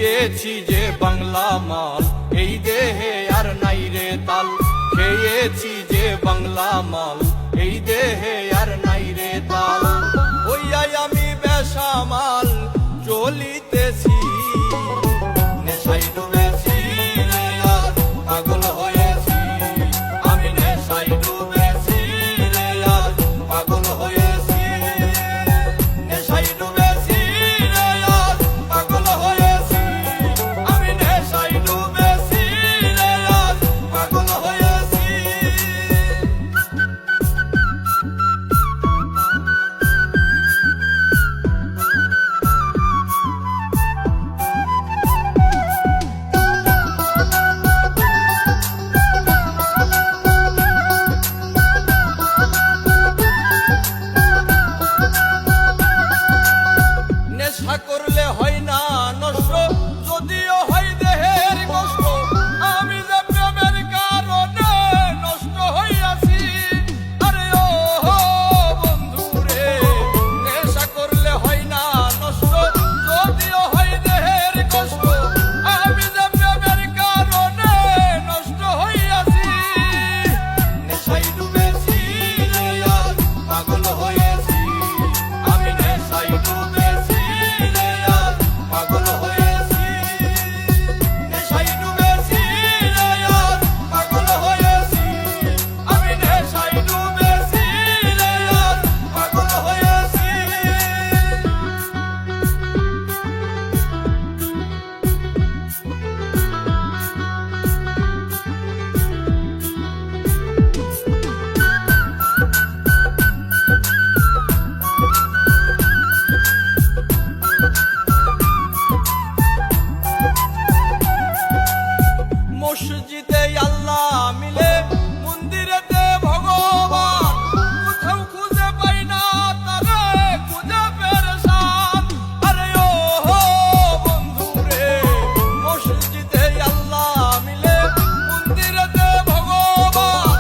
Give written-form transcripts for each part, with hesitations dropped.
খেয়েছি যে বাংলা মাল, এই দেহে আর নাই রে তাল। খেয়েছি যে বাংলা মাল, এই দেহে আর নাই রে তাল। ওইয়াই আমি বেসামাল চলিতেছি, নেশায় ডুবেছি রে আর পাগল হয়েছি। আমি নেশায় ডুবেছি রে আর পাগল হয়েছি। নেশায় ডুবেছি রে আর পাগল হয়েছি। আমি নেশায় ডুবেছি রে আর পাগল হয়েছি। নেশা করলে হয় না নষ্ট, যদিও হয় দেহের কষ্ট। আমি যে প্রেমের কারণে নষ্ট হইয়াছি। আরে ও বন্ধু রে, নেশা করলে হয় না নষ্ট, যদিও হয় দেহের কষ্ট। আমি যে প্রেমের কারণে নষ্ট হইয়াছি। নেশায় ডুবেছি রে আর পাগল হয়েছি। আমি নেশায় ডুবেছি রে আর পাগল হয়েছি। নেশায় ডুবেছি রে আর পাগল হয়েছি। আমি নেশায় ডুবেছি রে আর পাগল হয়েছি। মসজিদে আল্লাহ মিলে, মন্দিরেতে ভগবান। কোথাও খুঁজে পাই না তারে, খুঁজে পেরেশান। আরে ও বন্ধু রে, মসজিদে আল্লাহ মিলে, মন্দিরেতে ভগবান।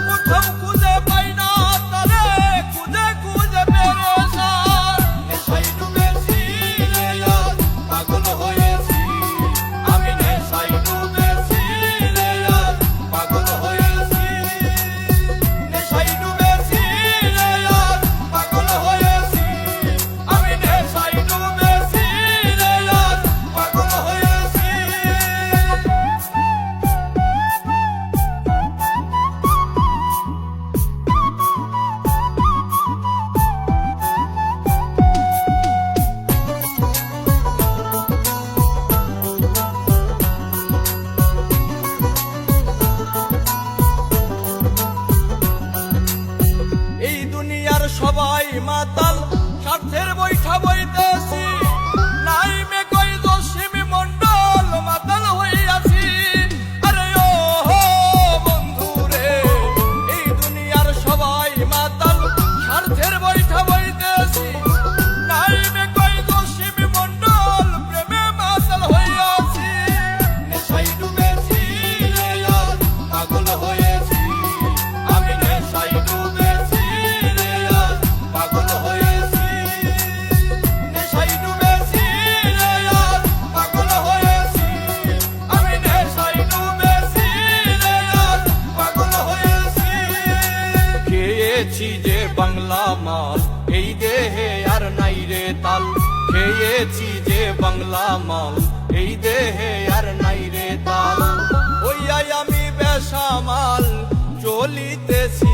কোথাও খুঁজে পাই না তারে, খুঁজে খুঁজে পেরেশান। নেশায় ডুবেছি রে আর পাগল হয়েছি। আমি নেশায় ডুবেছি রে আর পাগল হয়েছি। নেশায় ডুবেছি রে আর পাগল হয়েছি। আমি নেশায় ডুবেছি রে আর পাগল হয়েছি। এই দুনিয়ার সবাই মাতাল, স্বার্থের বৈঠা বইতেছি। নাই মে কই দশমী মন্ডল, মাতাল হইয়াছি। আরে ও বন্ধু রে, এই দুনিয়ার সবাই মাতাল, স্বার্থের বৈঠা বইতেছি। নাই মে কই দশমী মন্ডল, প্রেমে মাতাল হইয়াছি। নেশায় ডুবেছি রে আর পাগল হয়েছি। আমি নেশায় ডুবেছি রে আর পাগল হয়েছি। নেশায় ডুবেছি রে আর পাগল হয়েছি। আমি নেশায় ডুবেছি রে আর পাগল হয়েছি। খেয়েছি যে বাংলা মাল, এই দেহে আর নাই রে তাল। খেয়েছি যে বাংলা মাল, এই দেহে আর নাই রে তাল। ওইয়াই আমি বেসামাল চলিতেছি।